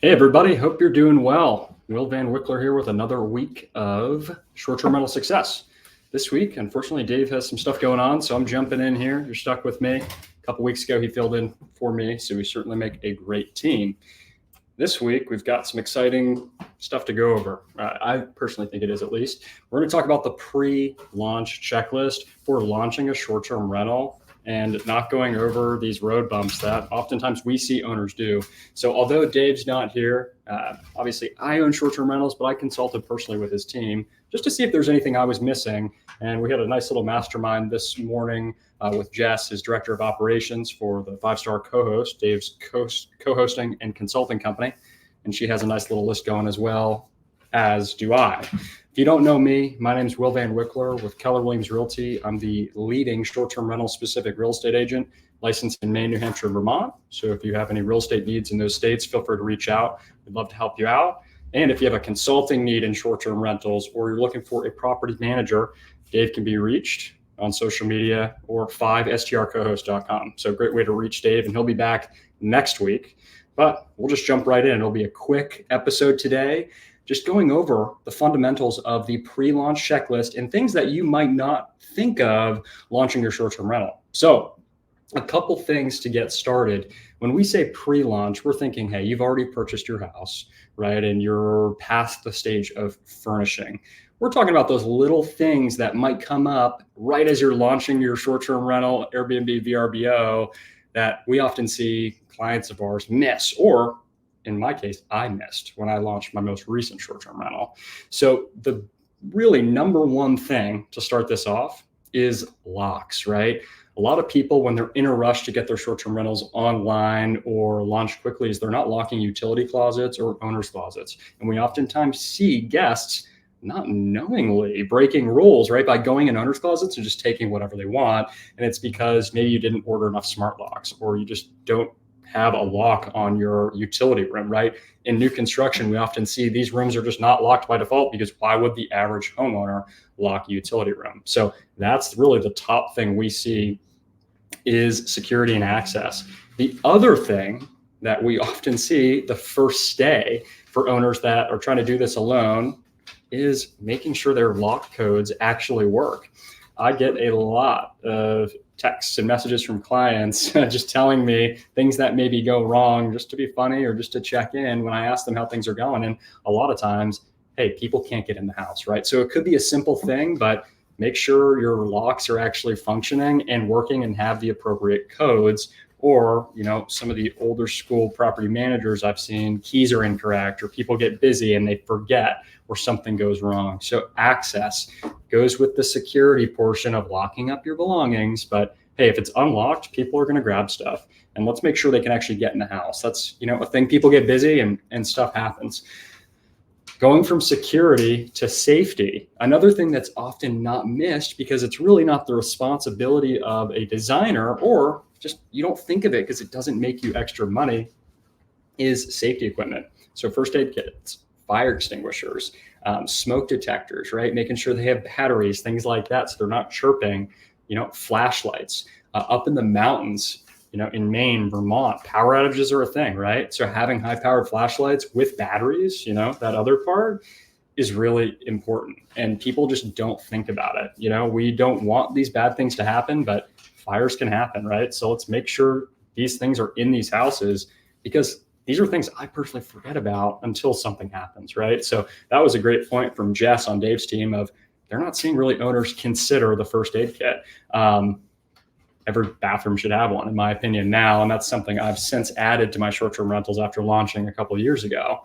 Hey, everybody. Hope you're doing well. Will Van Wickler here with another week of short-term rental success. This week, unfortunately, Dave has some stuff going on, so I'm jumping in here. You're stuck with me. A couple weeks ago, he filled in for me, so we certainly make a great team. This week, we've got some exciting stuff to go over. I personally think it is, at least. We're going to talk about the pre-launch checklist for launching a short-term rental and not going over these road bumps that oftentimes we see owners do. So although Dave's not here, obviously I own short-term rentals, but I consulted personally with his team just to see if there's anything I was missing. And we had a nice little mastermind this morning with Jess, his director of operations for the 5-Star Co-host, Dave's co-hosting and consulting company. And she has a nice little list going as well, as do I. If you don't know me, my name is Will Van Wickler with Keller Williams Realty. I'm the leading short-term rental specific real estate agent licensed in Maine, New Hampshire, and Vermont. So if you have any real estate needs in those states, feel free to reach out. We'd love to help you out. And if you have a consulting need in short-term rentals or you're looking for a property manager, Dave can be reached on social media or 5strcohost.com. So a great way to reach Dave, and he'll be back next week. But we'll just jump right in. It'll be a quick episode today, just going over the fundamentals of the pre-launch checklist and things that you might not think of launching your short-term rental. So a couple things to get started. When we say pre-launch, we're thinking, hey, you've already purchased your house, right? And you're past the stage of furnishing. We're talking about those little things that might come up right as you're launching your short-term rental, Airbnb, VRBO, that we often see clients of ours miss, or in my case, I missed when I launched my most recent short-term rental. So the really number one thing to start this off is locks, right? A lot of people, when they're in a rush to get their short-term rentals online or launch quickly, is they're not locking utility closets or owner's closets. And we oftentimes see guests not knowingly breaking rules, right, by going in owner's closets and just taking whatever they want. And it's because maybe you didn't order enough smart locks, or you just don't have a lock on your utility room, right? In new construction, we often see these rooms are just not locked by default, because why would the average homeowner lock a utility room? So that's really the top thing we see is security and access. The other thing that we often see the first stay for owners that are trying to do this alone is making sure their lock codes actually work. I get a lot of texts and messages from clients just telling me things that maybe go wrong just to be funny or just to check in when I ask them how things are going. And a lot of times, hey, people can't get in the house, right? So it could be a simple thing, but make sure your locks are actually functioning and working and have the appropriate codes. Or, some of the older school property managers I've seen, keys are incorrect, or people get busy and they forget, or something goes wrong. So access goes with the security portion of locking up your belongings. But hey, if it's unlocked, people are going to grab stuff, and let's make sure they can actually get in the house. That's, a thing. People get busy and stuff happens. Going from security to safety, another thing that's often not missed because it's really not the responsibility of a designer, or just you don't think of it because it doesn't make you extra money, is safety equipment. So first aid kits, fire extinguishers, smoke detectors, right? Making sure they have batteries, things like that, so they're not chirping, flashlights. Up in the mountains, in Maine, Vermont, power outages are a thing, right? So having high-powered flashlights with batteries, that other part is really important. And people just don't think about it. We don't want these bad things to happen, but fires can happen, right? So let's make sure these things are in these houses, because these are things I personally forget about until something happens, right? So that was a great point from Jess on Dave's team of they're not seeing really owners consider the first aid kit. Every bathroom should have one, in my opinion, now. And that's something I've since added to my short-term rentals after launching a couple of years ago.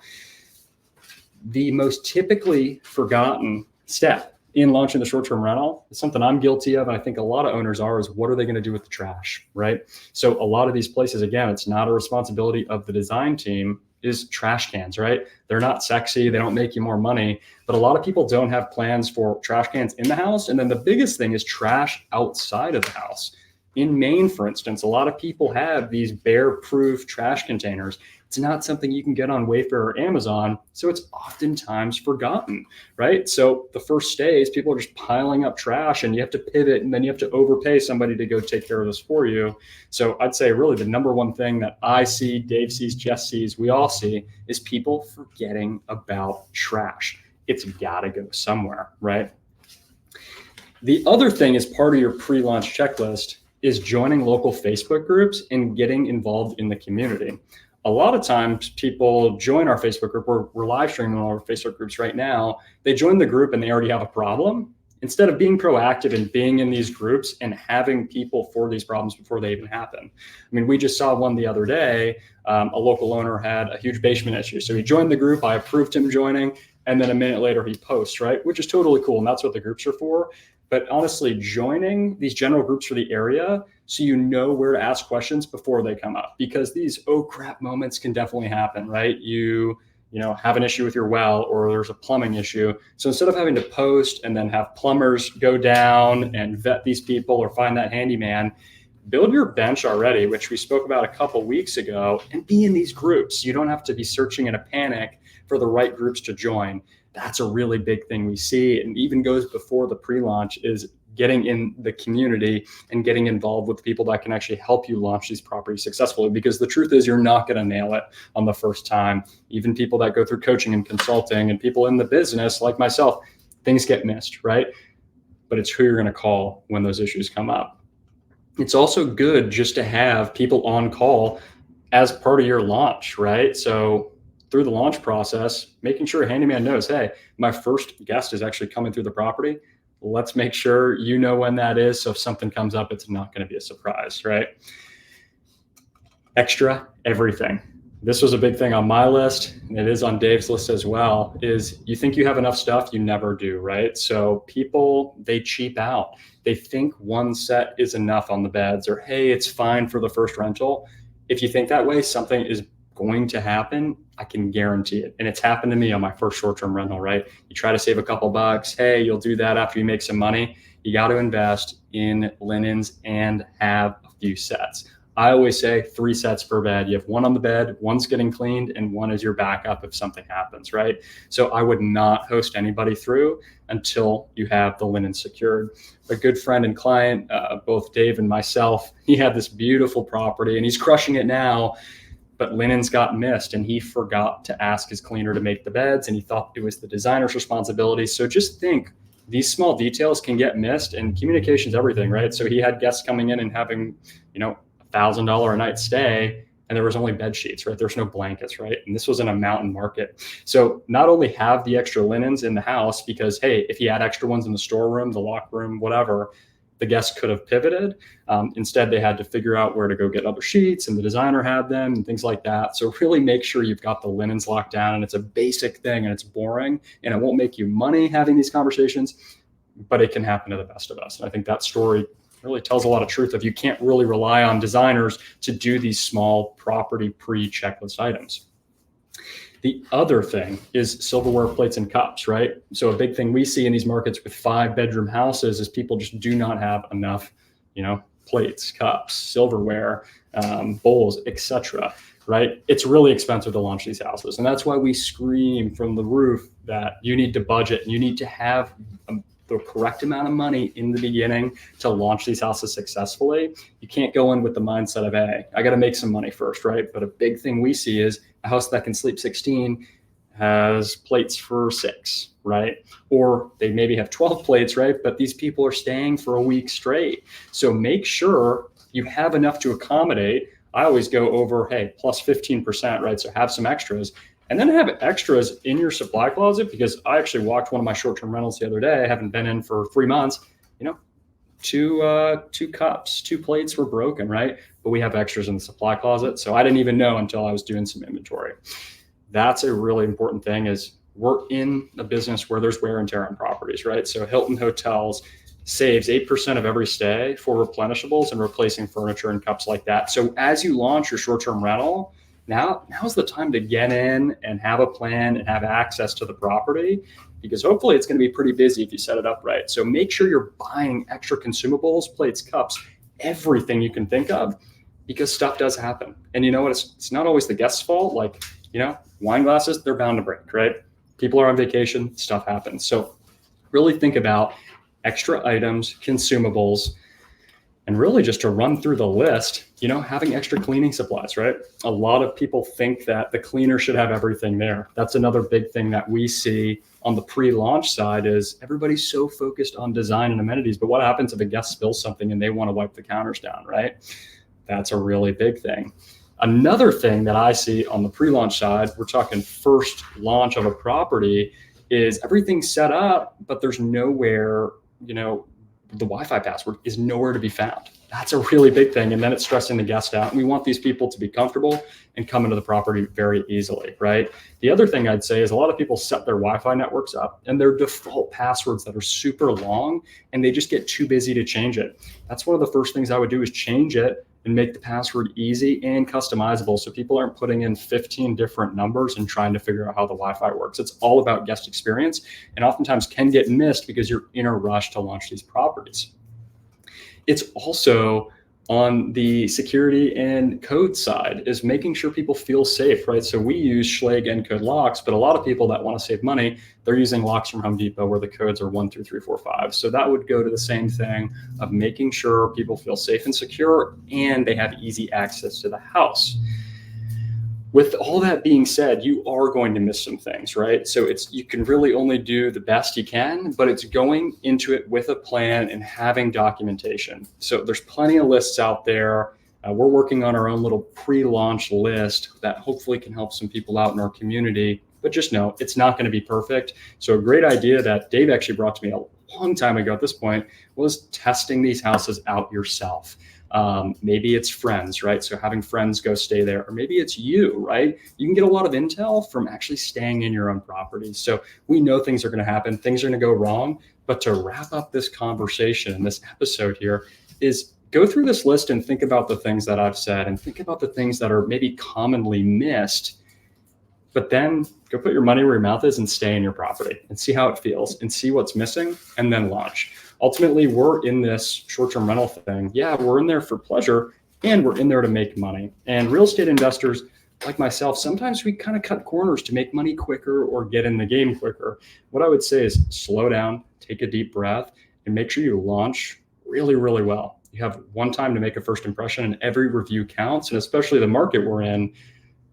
The most typically forgotten step in launching the short-term rental is something I'm guilty of, and I think a lot of owners are, is what are they going to do with the trash, right? So a lot of these places, again, it's not a responsibility of the design team, is trash cans, right? They're not sexy. They don't make you more money, but a lot of people don't have plans for trash cans in the house. And then the biggest thing is trash outside of the house. In Maine, for instance, a lot of people have these bear-proof trash containers. It's not something you can get on Wayfair or Amazon, so it's oftentimes forgotten, right? So the first days, people are just piling up trash, and you have to pivot, and then you have to overpay somebody to go take care of this for you. So I'd say really the number one thing that I see, Dave sees, Jess sees, we all see, is people forgetting about trash. It's got to go somewhere, right? The other thing as part of your pre-launch checklist is joining local Facebook groups and getting involved in the community. A lot of times people join our Facebook group. We're live streaming on our Facebook groups right now. They join the group and they already have a problem. Instead of being proactive and being in these groups and having people for these problems before they even happen. I mean, we just saw one the other day. A local owner had a huge basement issue. So he joined the group. I approved him joining. And then a minute later he posts, right? Which is totally cool. And that's what the groups are for. But honestly, joining these general groups for the area so you know where to ask questions before they come up, because these oh crap moments can definitely happen, right? You have an issue with your well, or there's a plumbing issue. So instead of having to post and then have plumbers go down and vet these people or find that handyman, build your bench already, which we spoke about a couple weeks ago, and be in these groups. You don't have to be searching in a panic for the right groups to join. That's a really big thing we see, and even goes before the pre-launch, is getting in the community and getting involved with people that can actually help you launch these properties successfully. Because the truth is, you're not going to nail it on the first time. Even people that go through coaching and consulting and people in the business like myself, things get missed, right? But it's who you're going to call when those issues come up. It's also good just to have people on call as part of your launch, right? So through the launch process, making sure a handyman knows, hey, my first guest is actually coming through the property. Let's make sure you know when that is. So if something comes up, it's not going to be a surprise, right? Extra everything. This was a big thing on my list, and it is on Dave's list as well, is you think you have enough stuff, you never do, right? So people, they cheap out. They think one set is enough on the beds, or hey, it's fine for the first rental. If you think that way, something is going to happen. I can guarantee it. And it's happened to me on my first short-term rental, right? You try to save a couple bucks. Hey, you'll do that after you make some money. You got to invest in linens and have a few sets. I always say 3 sets per bed. You have one on the bed, one's getting cleaned, and one is your backup if something happens, right? So I would not host anybody through until you have the linen secured. A good friend and client, both Dave and myself, he had this beautiful property and he's crushing it now, but linens got missed and he forgot to ask his cleaner to make the beds, and he thought it was the designer's responsibility. So just think, these small details can get missed, and communication's everything, right? So he had guests coming in and having, $1,000 a night stay, and there was only bed sheets, right? There's no blankets, right? And this was in a mountain market. So not only have the extra linens in the house, because hey, if he had extra ones in the storeroom, the locker room, whatever, the guests could have pivoted. Instead, they had to figure out where to go get other sheets, and the designer had them and things like that. So really make sure you've got the linens locked down, and it's a basic thing, and it's boring, and it won't make you money having these conversations, but it can happen to the best of us. And I think that story really tells a lot of truth of you can't really rely on designers to do these small property pre-checklist items. The other thing is silverware, plates, and cups, right? So a big thing we see in these markets with 5-bedroom houses is people just do not have enough, plates, cups, silverware, bowls, etc. Right? It's really expensive to launch these houses. And that's why we scream from the roof that you need to budget and you need to have the correct amount of money in the beginning to launch these houses successfully. You can't go in with the mindset of, hey, I got to make some money first, right? But a big thing we see is a house that can sleep 16 has plates for 6, right? Or they maybe have 12 plates, right? But these people are staying for a week straight. So make sure you have enough to accommodate. I always go over, hey, plus 15%, right? So have some extras. And then have extras in your supply closet, because I actually walked one of my short-term rentals the other day. I haven't been in for 3 months. 2 cups, 2 plates were broken, right? But we have extras in the supply closet. So I didn't even know until I was doing some inventory. That's a really important thing, is we're in a business where there's wear and tear on properties, right? So Hilton Hotels saves 8% of every stay for replenishables and replacing furniture and cups like that. So as you launch your short-term rental, now's the time to get in and have a plan and have access to the property, because hopefully it's going to be pretty busy if you set it up right. So make sure you're buying extra consumables, plates, cups, everything you can think of, because stuff does happen. And you know what? It's not always the guest's fault. Like, wine glasses, they're bound to break, right? People are on vacation, stuff happens. So really think about extra items, consumables, and really just to run through the list, having extra cleaning supplies, right? A lot of people think that the cleaner should have everything there. That's another big thing that we see on the pre-launch side is everybody's so focused on design and amenities, but what happens if a guest spills something and they want to wipe the counters down, right? That's a really big thing. Another thing that I see on the pre-launch side, we're talking first launch of a property, is everything's set up, but there's nowhere, the Wi-Fi password is nowhere to be found. That's a really big thing. And then it's stressing the guest out. And we want these people to be comfortable and come into the property very easily, right? The other thing I'd say is a lot of people set their Wi-Fi networks up and their default passwords that are super long, and they just get too busy to change it. That's one of the first things I would do is change it and make the password easy and customizable so people aren't putting in 15 different numbers and trying to figure out how the Wi-Fi works. It's all about guest experience and oftentimes can get missed because you're in a rush to launch these properties. It's also on the security and code side is making sure people feel safe, right? So we use Schlage Encode locks, but a lot of people that want to save money, they're using locks from Home Depot where the codes are 1, 2, 3, 4, 5. So that would go to the same thing of making sure people feel safe and secure and they have easy access to the house. With all that being said, you are going to miss some things, right? So you can really only do the best you can, but it's going into it with a plan and having documentation. So there's plenty of lists out there. We're working on our own little pre-launch list that hopefully can help some people out in our community, but just know it's not going to be perfect. So a great idea that Dave actually brought to me a long time ago at this point was testing these houses out yourself. Maybe it's friends, right? So having friends go stay there, or maybe it's you, right? You can get a lot of intel from actually staying in your own property. So we know things are going to happen, things are going to go wrong, but to wrap up this conversation, this episode here is go through this list and think about the things that I've said and think about the things that are maybe commonly missed, but then go put your money where your mouth is and stay in your property and see how it feels and see what's missing and then launch. Ultimately, we're in this short-term rental thing. Yeah, we're in there for pleasure and we're in there to make money. And real estate investors like myself, sometimes we kind of cut corners to make money quicker or get in the game quicker. What I would say is slow down, take a deep breath, and make sure you launch really, really well. You have one time to make a first impression and every review counts. And especially the market we're in,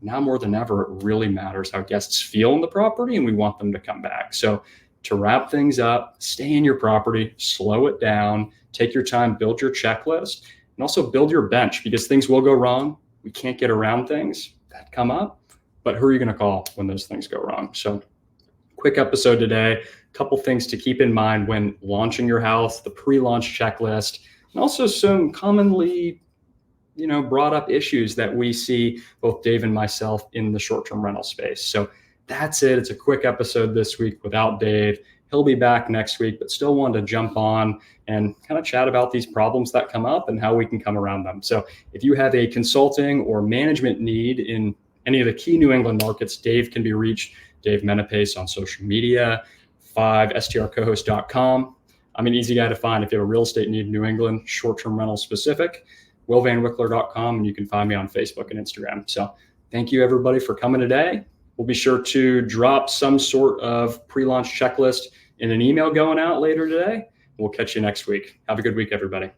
now more than ever, it really matters how guests feel in the property and we want them to come back. So to wrap things up, stay in your property, slow it down, take your time, build your checklist, and also build your bench because things will go wrong. We can't get around things that come up, but who are you going to call when those things go wrong? So quick episode today, a couple things to keep in mind when launching your house, the pre-launch checklist, and also some commonly brought up issues that we see both Dave and myself in the short-term rental space. So that's it. It's a quick episode this week without Dave. He'll be back next week, but still wanted to jump on and kind of chat about these problems that come up and how we can come around them. So if you have a consulting or management need in any of the key New England markets, Dave can be reached. Dave Menapace on social media, 5strcohost.com. I'm an easy guy to find if you have a real estate need in New England, short-term rental specific, willvanwickler.com, and you can find me on Facebook and Instagram. So thank you everybody for coming today. We'll be sure to drop some sort of pre-launch checklist in an email going out later today. We'll catch you next week. Have a good week, everybody.